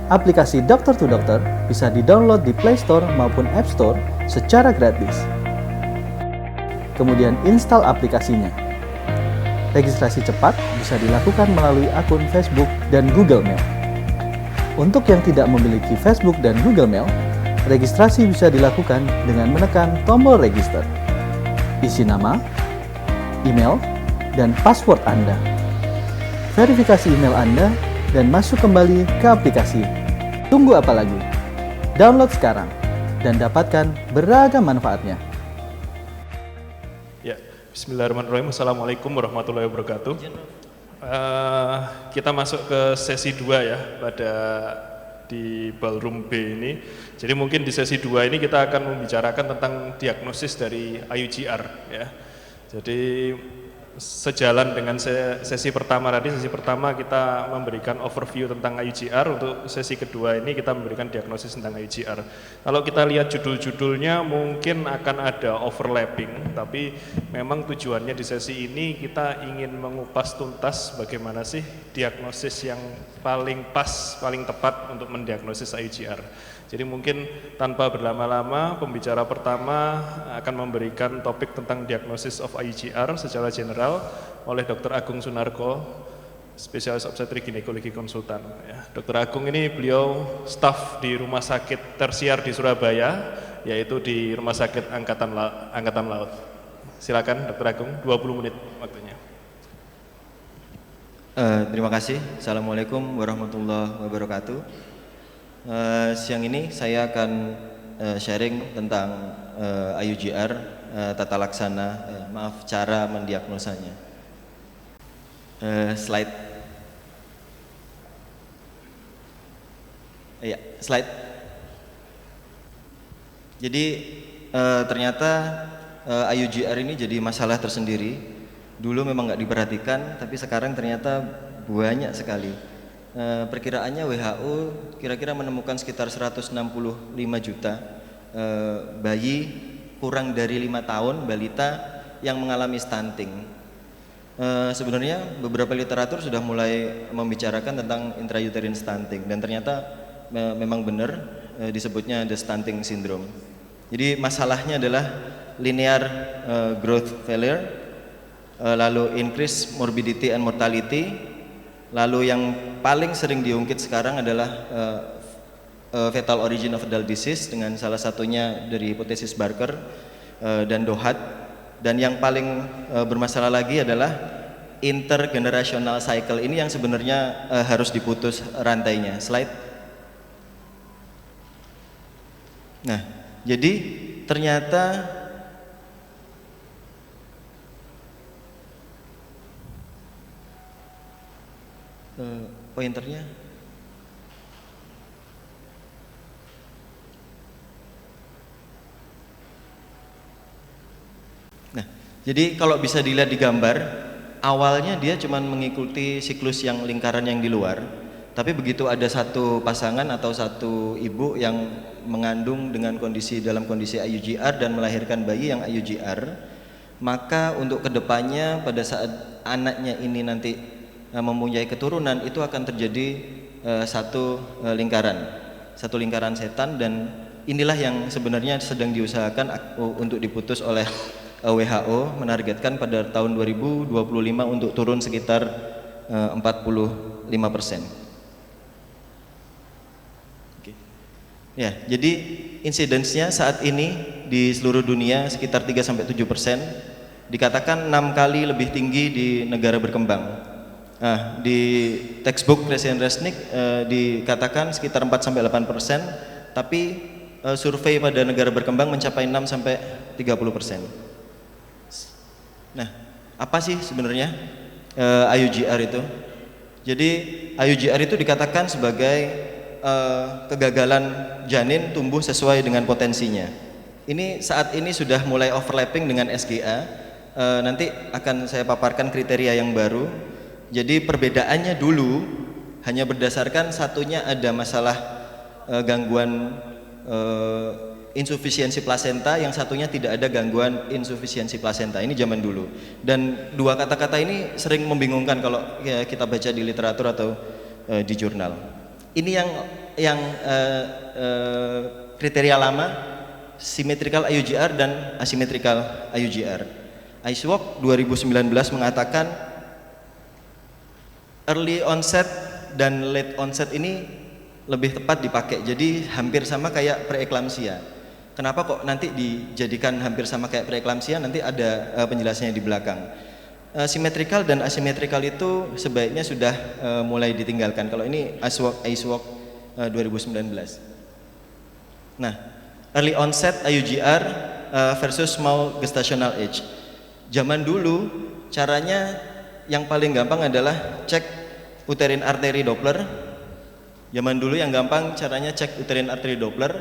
Aplikasi Dokter to Dokter bisa di-download di Play Store maupun App Store secara gratis. Kemudian install aplikasinya. Registrasi cepat bisa dilakukan melalui akun Facebook dan Google Mail. Untuk yang tidak memiliki Facebook dan Google Mail, registrasi bisa dilakukan dengan menekan tombol register. Isi nama, email, dan password Anda. Verifikasi email Anda dan masuk kembali ke aplikasi. Tunggu apa lagi? Download sekarang dan dapatkan beragam manfaatnya. Ya, Bismillahirrahmanirrahim. Assalamualaikum warahmatullahi wabarakatuh. Kita masuk ke sesi 2 ya di ballroom B ini. Jadi mungkin di sesi 2 ini kita akan membicarakan tentang diagnosis dari IUGR ya. Jadi sejalan dengan sesi pertama tadi, sesi pertama kita memberikan overview tentang IUGR, untuk sesi kedua ini kita memberikan diagnosis tentang IUGR. Kalau kita lihat judul-judulnya mungkin akan ada overlapping, tapi memang tujuannya di sesi ini kita ingin mengupas tuntas bagaimana sih diagnosis yang paling pas, paling tepat untuk mendiagnosis IUGR. Jadi mungkin tanpa berlama-lama, pembicara pertama akan memberikan topik tentang diagnosis of IUGR secara general oleh Dr. Agung Sunarko, spesialis obstetrik ginekologi konsultan. Ya, Dr. Agung ini beliau staf di Rumah Sakit Tersier di Surabaya, yaitu di Rumah Sakit Angkatan Laut. Silakan Dr. Agung, 20 menit waktunya. Terima kasih. Assalamualaikum warahmatullahi wabarakatuh. Siang ini saya akan sharing tentang IUGR, tata laksana, cara mendiagnosanya. Slide. Slide. Jadi ternyata IUGR ini jadi masalah tersendiri. Dulu memang nggak diperhatikan, tapi sekarang ternyata banyak sekali. Perkiraannya WHO kira-kira menemukan sekitar 165 juta bayi kurang dari 5 tahun, balita yang mengalami stunting. Sebenarnya beberapa literatur sudah mulai membicarakan tentang intrauterine stunting, dan ternyata memang benar disebutnya the stunting syndrome. Jadi masalahnya adalah linear growth failure, lalu increased morbidity and mortality. Lalu yang paling sering diungkit sekarang adalah fetal origin of adult disease, dengan salah satunya dari hipotesis Barker dan Dohat. Dan yang paling bermasalah lagi adalah intergenerational cycle ini yang sebenarnya harus diputus rantainya. Slide. Nah, jadi ternyata pointernya jadi kalau bisa dilihat di gambar, awalnya dia cuma mengikuti siklus yang lingkaran yang di luar, tapi begitu ada satu pasangan atau satu ibu yang mengandung dalam kondisi IUGR dan melahirkan bayi yang IUGR, maka untuk kedepannya pada saat anaknya ini nanti mempunyai keturunan, itu akan terjadi satu lingkaran setan, dan inilah yang sebenarnya sedang diusahakan untuk diputus oleh WHO, menargetkan pada tahun 2025 untuk turun sekitar 45%. Ya, jadi insidensnya saat ini di seluruh dunia sekitar 3-7%, dikatakan 6 kali lebih tinggi di negara berkembang. Nah, di textbook Kresen Resnick dikatakan sekitar 4-8%, tapi survei pada negara berkembang mencapai 6-30%. Nah, apa sih sebenarnya IUGR itu? Jadi IUGR itu dikatakan sebagai kegagalan janin tumbuh sesuai dengan potensinya. Ini saat ini sudah mulai overlapping dengan SGA. Nanti akan saya paparkan kriteria yang baru. Jadi perbedaannya dulu hanya berdasarkan satunya ada masalah gangguan insufisiensi plasenta, yang satunya tidak ada gangguan insufisiensi plasenta. Ini zaman dulu. Dan dua kata-kata ini sering membingungkan kalau kita baca di literatur atau di jurnal. Ini yang kriteria lama, symmetrical IUGR dan asymmetrical IUGR. IceWalk 2019 mengatakan early onset dan late onset ini lebih tepat dipakai, jadi hampir sama kayak preeklamsia. Kenapa kok nanti dijadikan hampir sama kayak preeklamsia? Nanti ada penjelasannya di belakang. Symmetrical dan asymmetrical itu sebaiknya sudah mulai ditinggalkan. Kalau ini IceWalk 2019. Nah, early onset IUGR versus small gestational age. Zaman dulu caranya yang paling gampang adalah cek uterine artery Doppler. Zaman dulu yang gampang caranya cek uterine artery Doppler,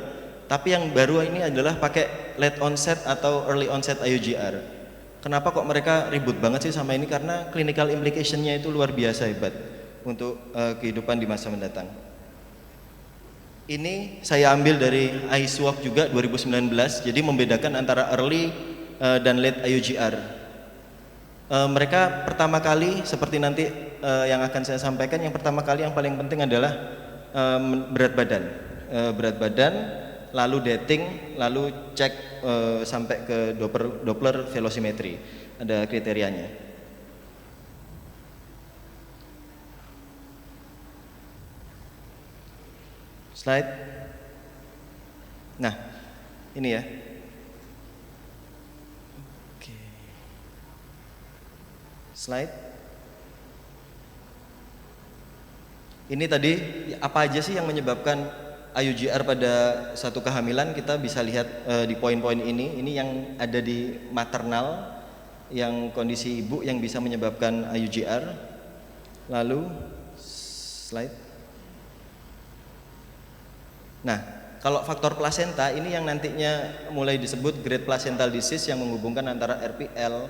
tapi yang baru ini adalah pakai late onset atau early onset IUGR. Kenapa kok mereka ribut banget sih sama ini? Karena clinical implication-nya itu luar biasa hebat untuk kehidupan di masa mendatang. Ini saya ambil dari IceWalk juga 2019, jadi membedakan antara early dan late IUGR. Mereka pertama kali seperti nanti yang akan saya sampaikan, yang pertama kali yang paling penting adalah berat badan, lalu dating, lalu cek sampai ke Doppler velocimetry, ada kriterianya. Slide. Nah, ini ya. Oke. Slide. Ini tadi apa aja sih yang menyebabkan IUGR pada satu kehamilan? Kita bisa lihat di poin-poin ini. Ini yang ada di maternal, yang kondisi ibu yang bisa menyebabkan IUGR. Lalu slide. Nah, kalau faktor plasenta ini yang nantinya mulai disebut great placental disease yang menghubungkan antara RPL,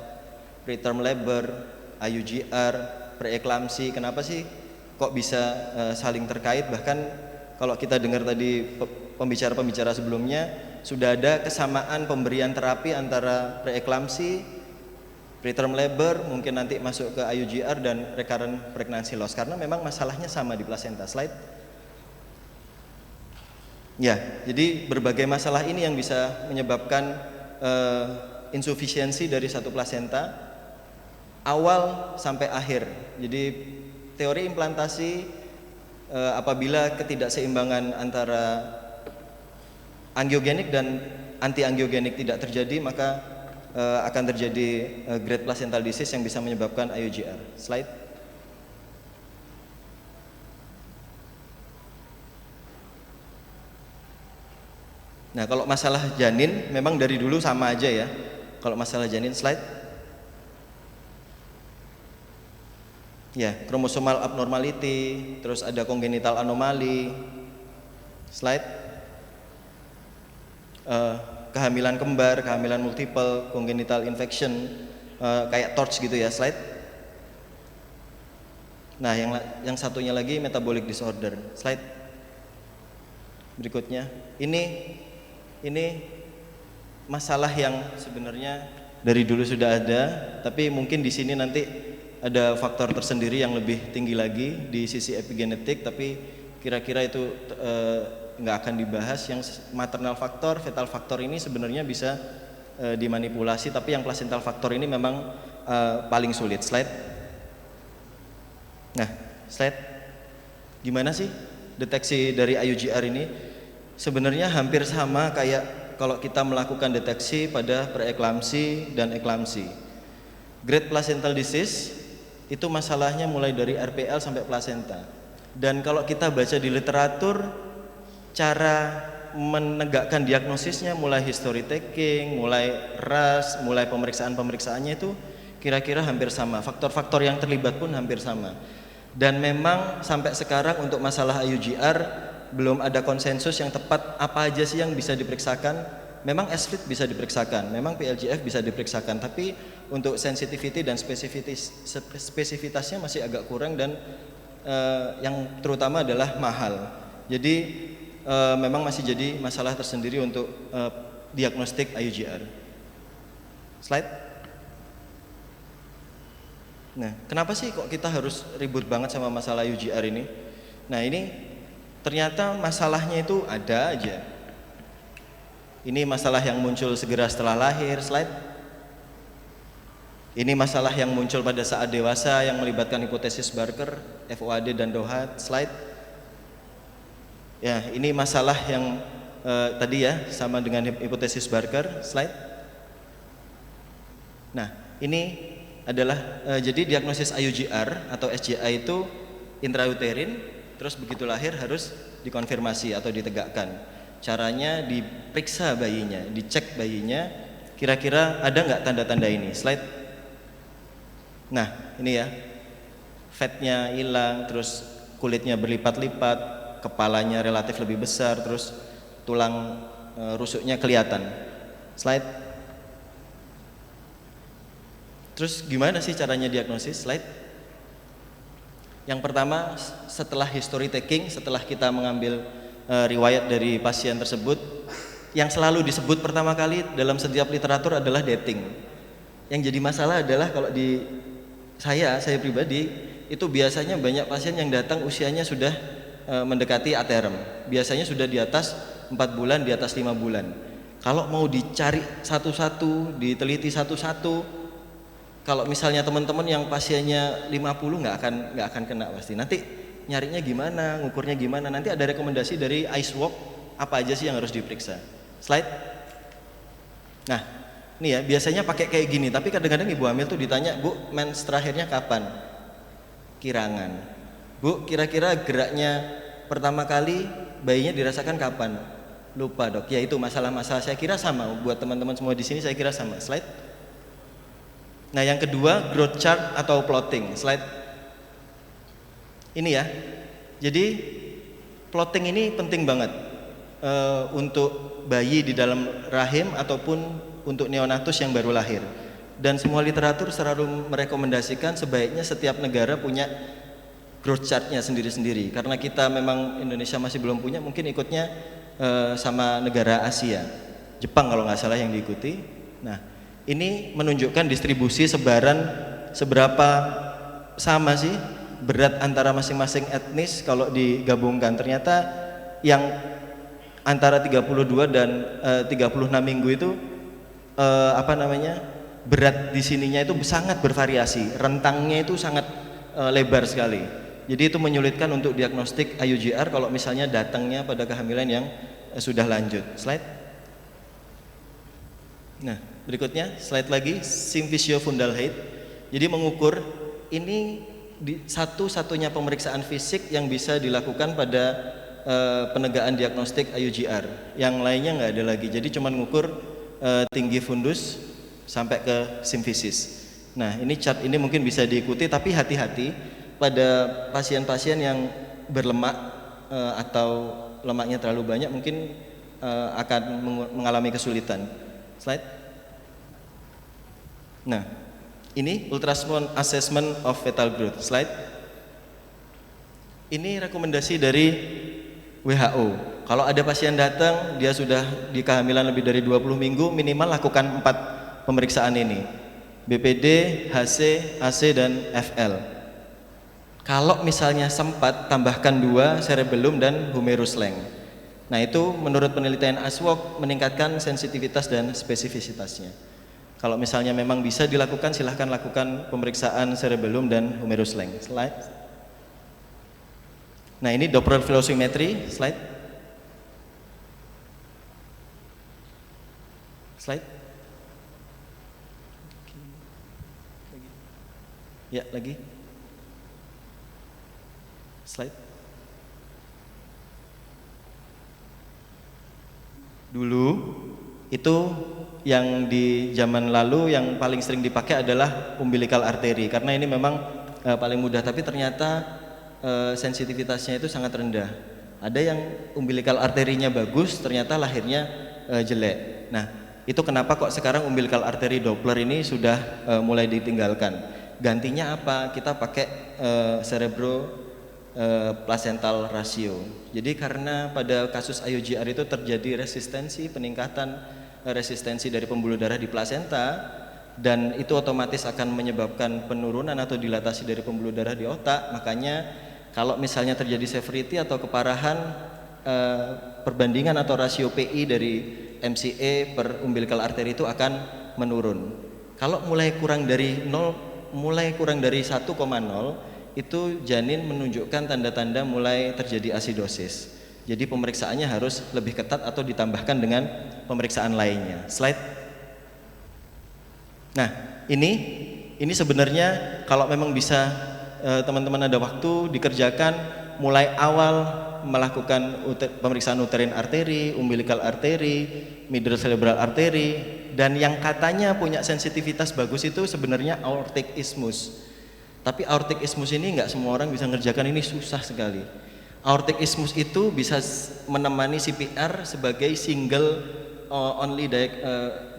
preterm labor, IUGR, preeklamsi. Kenapa sih kok bisa saling terkait? Bahkan kalau kita dengar tadi pembicara-pembicara sebelumnya, sudah ada kesamaan pemberian terapi antara preeklamsi, preterm labor, mungkin nanti masuk ke IUGR dan recurrent pregnancy loss, karena memang masalahnya sama di plasenta. Slide. Ya, jadi berbagai masalah ini yang bisa menyebabkan insufisiensi dari satu plasenta awal sampai akhir. Jadi teori implantasi apabila ketidakseimbangan antara angiogenik dan anti-angiogenik tidak terjadi, maka akan terjadi great placental disease yang bisa menyebabkan IUGR. Slide. Nah, kalau masalah janin memang dari dulu sama aja ya. Kalau masalah janin, slide. Ya, kromosomal abnormality, terus ada congenital anomali. Slide. Kehamilan kembar, kehamilan multiple, congenital infection, kayak TORCH gitu ya. Slide. Nah, yang satunya lagi metabolic disorder. Slide. Berikutnya, ini masalah yang sebenarnya dari dulu sudah ada, tapi mungkin di sini nanti ada faktor tersendiri yang lebih tinggi lagi di sisi epigenetik, tapi kira-kira itu nggak akan dibahas. Yang maternal faktor, fetal faktor ini sebenarnya bisa dimanipulasi, tapi yang placental faktor ini memang paling sulit. Slide. Nah, slide. Gimana sih deteksi dari IUGR ini? Sebenarnya hampir sama kayak kalau kita melakukan deteksi pada preeklamsi dan eklamsi. Great placental disease itu masalahnya mulai dari RPL sampai plasenta. Dan kalau kita baca di literatur, cara menegakkan diagnosisnya mulai history taking, mulai RAS, mulai pemeriksaan-pemeriksaannya itu kira-kira hampir sama. Faktor-faktor yang terlibat pun hampir sama. Dan memang sampai sekarang untuk masalah IUGR belum ada konsensus yang tepat apa aja sih yang bisa diperiksakan. Memang SFIT bisa diperiksakan, memang PLGF bisa diperiksakan, tapi untuk sensitivity dan spesifitasnya masih agak kurang, dan yang terutama adalah mahal. Jadi memang masih jadi masalah tersendiri untuk diagnostik IUGR. Slide. Nah, kenapa sih kok kita harus ribut banget sama masalah IUGR ini? Nah, ini ternyata masalahnya itu ada aja. Ini masalah yang muncul segera setelah lahir, slide. Ini masalah yang muncul pada saat dewasa yang melibatkan hipotesis Barker, FOAD dan Dohat, slide. Ya, ini masalah yang tadi ya sama dengan hipotesis Barker, slide. Nah, ini adalah jadi diagnosis IUGR atau SJA itu intrauterin, terus begitu lahir harus dikonfirmasi atau ditegakkan. Caranya diperiksa bayinya, dicek bayinya, kira-kira ada nggak tanda-tanda ini, slide. Nah, ini ya, fatnya hilang, terus kulitnya berlipat-lipat, kepalanya relatif lebih besar, terus tulang rusuknya kelihatan, slide. Terus gimana sih caranya diagnosis? Slide. Yang pertama, setelah history taking, setelah kita mengambil riwayat dari pasien tersebut, yang selalu disebut pertama kali dalam setiap literatur adalah dating. Yang jadi masalah adalah kalau di saya pribadi itu biasanya banyak pasien yang datang usianya sudah mendekati aterem. Biasanya sudah di atas 4 bulan, di atas 5 bulan. Kalau mau dicari satu-satu, diteliti satu-satu, kalau misalnya teman-teman yang pasiennya 50 nggak akan kena pasti. Nanti nyarinya gimana, ngukurnya gimana? Nanti ada rekomendasi dari IceWalk apa aja sih yang harus diperiksa. Slide. Nah, ini ya biasanya pakai kayak gini. Tapi kadang-kadang ibu hamil tuh ditanya, Bu, mens terakhirnya kapan? Kirangan. Bu, kira-kira geraknya pertama kali bayinya dirasakan kapan? Lupa dok. Ya itu masalah-masalah saya kira sama buat teman-teman semua di sini saya kira sama. Slide. Nah yang kedua growth chart atau plotting, slide. Ini ya, jadi plotting ini penting banget untuk bayi di dalam rahim ataupun untuk neonatus yang baru lahir. Dan semua literatur selalu merekomendasikan sebaiknya setiap negara punya growth chartnya sendiri-sendiri. Karena kita memang Indonesia masih belum punya, mungkin ikutnya sama negara Asia, Jepang kalau nggak salah yang diikuti. Nah ini menunjukkan distribusi sebaran seberapa sama sih berat antara masing-masing etnis kalau digabungkan. Ternyata yang antara 32 dan 36 minggu itu berat di sininya itu sangat bervariasi, rentangnya itu sangat lebar sekali. Jadi itu menyulitkan untuk diagnostik IUGR kalau misalnya datangnya pada kehamilan yang sudah lanjut. Slide. Nah, berikutnya slide lagi, Symphysio Fundal Height. Jadi mengukur ini satu-satunya pemeriksaan fisik yang bisa dilakukan pada penegaan diagnostik IUGR. Yang lainnya nggak ada lagi. Jadi cuma mengukur tinggi fundus sampai ke simfisis. Nah, ini chart ini mungkin bisa diikuti, tapi hati-hati pada pasien-pasien yang berlemak atau lemaknya terlalu banyak mungkin akan mengalami kesulitan. Slide. Nah, ini ultrasound assessment of fetal growth. Slide. Ini rekomendasi dari WHO. Kalau ada pasien datang, dia sudah di kehamilan lebih dari 20 minggu, minimal lakukan 4 pemeriksaan ini. BPD, HC, AC, dan FL. Kalau misalnya sempat, tambahkan 2 cerebellum dan humerus length. Nah itu menurut penelitian IceWalk meningkatkan sensitivitas dan spesifisitasnya. Kalau misalnya memang bisa dilakukan, silahkan lakukan pemeriksaan cerebellum dan humerus length. Slide. Nah ini Doppler velocimetry. Slide. Slide. Ya lagi. Slide. Dulu itu yang di zaman lalu yang paling sering dipakai adalah umbilical artery karena ini memang paling mudah, tapi ternyata sensitivitasnya itu sangat rendah. Ada yang umbilical arterinya bagus, ternyata lahirnya jelek. Nah, itu kenapa kok sekarang umbilical artery Doppler ini sudah mulai ditinggalkan. Gantinya apa? Kita pakai cerebro placental ratio. Jadi karena pada kasus IUGR itu terjadi resistensi, peningkatan resistensi dari pembuluh darah di plasenta, dan itu otomatis akan menyebabkan penurunan atau dilatasi dari pembuluh darah di otak. Makanya Kalau misalnya terjadi severity atau keparahan, perbandingan atau rasio PI dari MCA per umbilical artery itu akan menurun. Kalau mulai kurang dari 1,0 itu janin menunjukkan tanda-tanda mulai terjadi asidosis. Jadi pemeriksaannya harus lebih ketat atau ditambahkan dengan pemeriksaan lainnya. Slide. Nah, ini sebenarnya kalau memang bisa teman-teman ada waktu dikerjakan mulai awal melakukan pemeriksaan uterine artery, umbilical artery, middle cerebral artery, dan yang katanya punya sensitivitas bagus itu sebenarnya aortic isthmus. Tapi aortic isthmus ini nggak semua orang bisa ngerjakan, ini susah sekali. Aortic isthmus itu bisa menemani CPR sebagai single only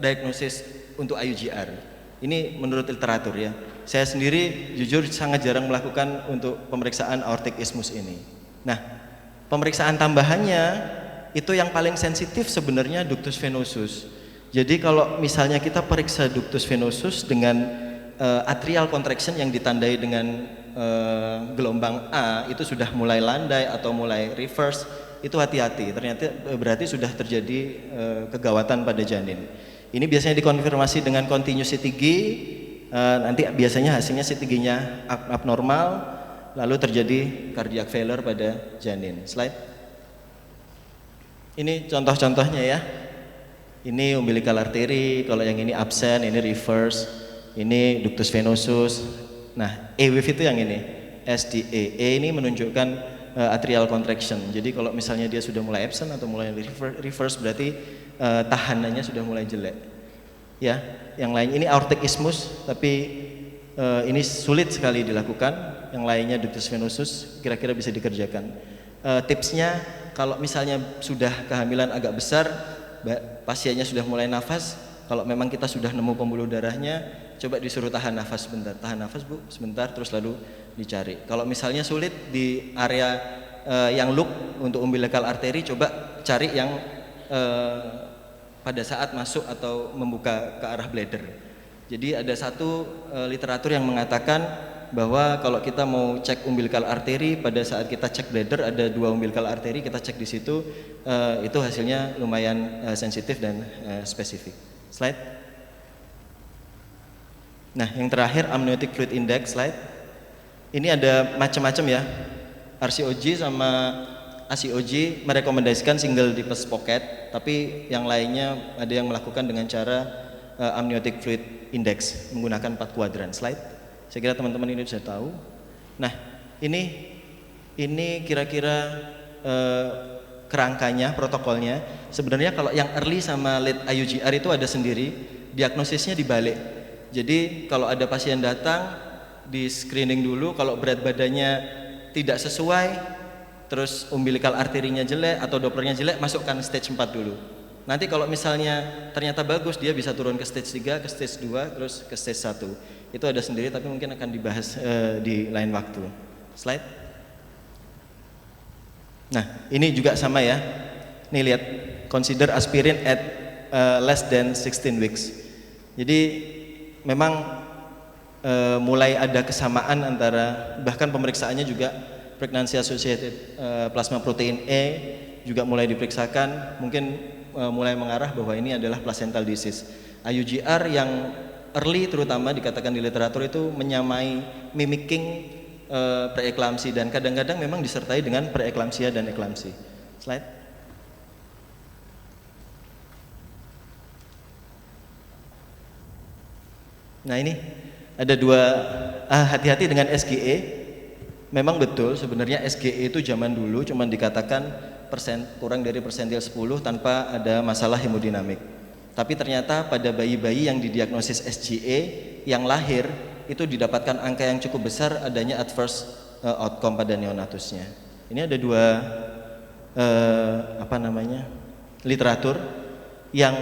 diagnosis untuk IUGR. Ini menurut literatur ya. Saya sendiri jujur sangat jarang melakukan untuk pemeriksaan aortic isthmus ini. Nah, pemeriksaan tambahannya itu yang paling sensitif sebenarnya ductus venosus. Jadi kalau misalnya kita periksa ductus venosus dengan atrial contraction yang ditandai dengan gelombang A itu sudah mulai landai atau mulai reverse, itu hati-hati, ternyata berarti sudah terjadi kegawatan pada janin. Ini biasanya dikonfirmasi dengan continuous CTG, nanti biasanya hasilnya CTG-nya abnormal, lalu terjadi cardiac failure pada janin. Slide. Ini contoh-contohnya ya. Ini umbilical artery, kalau yang ini absen, ini reverse, ini ductus venosus. Nah, E-wave itu yang ini, SDA. E ini menunjukkan atrial contraction. Jadi kalau misalnya dia sudah mulai absen atau mulai reverse berarti tahanannya sudah mulai jelek. Ya, yang lain ini aortic isthmus, tapi ini sulit sekali dilakukan. Yang lainnya ductus venosus, kira-kira bisa dikerjakan. Tipsnya, kalau misalnya sudah kehamilan agak besar, pasiennya sudah mulai nafas, kalau memang kita sudah nemu pembuluh darahnya, coba disuruh tahan nafas sebentar, tahan nafas Bu, sebentar, terus lalu dicari. Kalau misalnya sulit di area yang loop untuk umbilical artery, coba cari yang pada saat masuk atau membuka ke arah bladder. Jadi ada satu literatur yang mengatakan bahwa kalau kita mau cek umbilical artery, pada saat kita cek bladder ada 2 umbilical artery, kita cek di situ, itu hasilnya lumayan sensitif dan spesifik. Slide. Nah, yang terakhir amniotic fluid index, slide. Ini ada macam-macam ya. RCOG sama ACOG merekomendasikan single deepest pocket, tapi yang lainnya ada yang melakukan dengan cara amniotic fluid index menggunakan 4 kuadran. Slide. Saya kira teman-teman ini bisa tahu. Nah, ini kira-kira kerangkanya, protokolnya. Sebenarnya kalau yang early sama late IUGR itu ada sendiri, diagnosisnya dibalik. Jadi kalau ada pasien datang, di screening dulu, kalau berat badannya tidak sesuai, terus umbilical arterinya jelek atau Dopplernya jelek, masukkan stage 4 dulu. Nanti kalau misalnya ternyata bagus, dia bisa turun ke stage 3, ke stage 2, terus ke stage 1. Itu ada sendiri, tapi mungkin akan dibahas di lain waktu. Slide. Nah, ini juga sama ya. Nih lihat, consider aspirin at less than 16 weeks. Jadi memang mulai ada kesamaan antara, bahkan pemeriksaannya juga pregnancy associated plasma protein E juga mulai diperiksakan, mungkin mulai mengarah bahwa ini adalah placental disease. IUGR yang early terutama dikatakan di literatur itu menyamai mimicking preeklamsi, dan kadang-kadang memang disertai dengan preeklamsia dan eklamsi. Slide. Nah, ini ada 2, hati-hati dengan SGE. Memang betul sebenarnya SGE itu zaman dulu cuma dikatakan kurang dari persentil 10 tanpa ada masalah hemodinamik. Tapi ternyata pada bayi-bayi yang didiagnosis SGE yang lahir itu didapatkan angka yang cukup besar adanya adverse outcome pada neonatusnya. Ini ada 2 literatur yang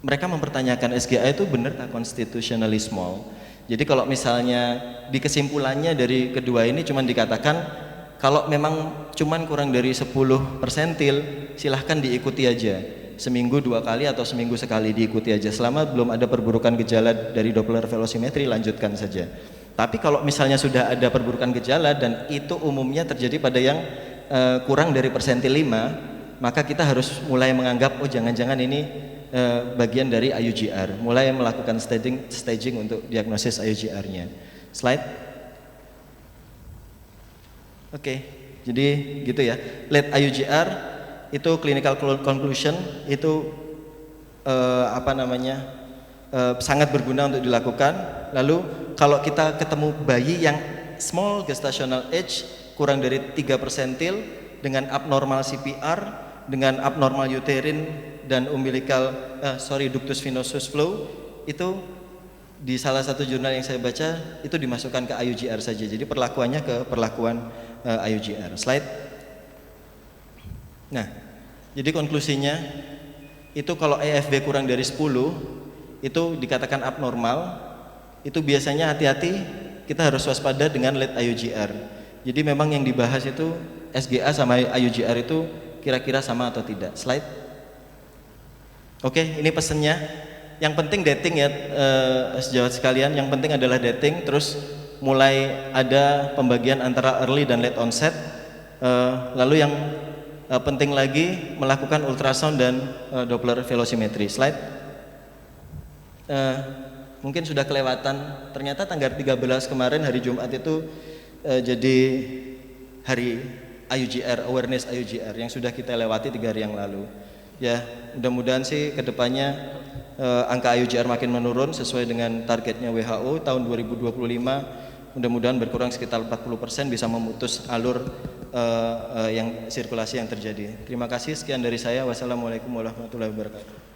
mereka mempertanyakan SGA itu benar tak constitutionally small. Jadi kalau misalnya di kesimpulannya dari kedua ini cuma dikatakan kalau memang cuman kurang dari 10 persentil silahkan diikuti aja, seminggu 2 kali atau seminggu sekali diikuti aja, selama belum ada perburukan gejala dari Doppler velocimetry lanjutkan saja. Tapi kalau misalnya sudah ada perburukan gejala dan itu umumnya terjadi pada yang kurang dari persentil 5, maka kita harus mulai menganggap oh jangan-jangan ini bagian dari IUGR, mulai melakukan staging untuk diagnosis IUGR-nya. Slide. Oke, jadi gitu ya. Late IUGR itu clinical conclusion itu sangat berguna untuk dilakukan. Lalu kalau kita ketemu bayi yang small gestational age kurang dari 3 persentil dengan abnormal CPR, dengan abnormal uterine dan ductus venosus flow, itu di salah satu jurnal yang saya baca itu dimasukkan ke IUGR saja. Jadi perlakuannya ke perlakuan IUGR. Slide. Nah, jadi konklusinya itu kalau EFB kurang dari 10 itu dikatakan abnormal. Itu biasanya hati-hati, kita harus waspada dengan late IUGR. Jadi memang yang dibahas itu SGA sama IUGR itu kira-kira sama atau tidak. Slide. Oke, ini pesennya. Yang penting dating ya, sejawat sekalian. Yang penting adalah dating. Terus mulai ada pembagian antara early dan late onset. Lalu yang penting lagi melakukan ultrasound dan Doppler velocimetry. Slide. Mungkin sudah kelewatan. Ternyata tanggal 13 kemarin hari Jumat itu jadi hari IUGR, awareness IUGR yang sudah kita lewati 3 hari yang lalu. Ya, mudah-mudahan sih kedepannya angka IUGR makin menurun sesuai dengan targetnya WHO tahun 2025. Mudah-mudahan berkurang sekitar 40%, bisa memutus alur yang sirkulasi yang terjadi. Terima kasih, sekian dari saya. Wassalamualaikum warahmatullahi wabarakatuh.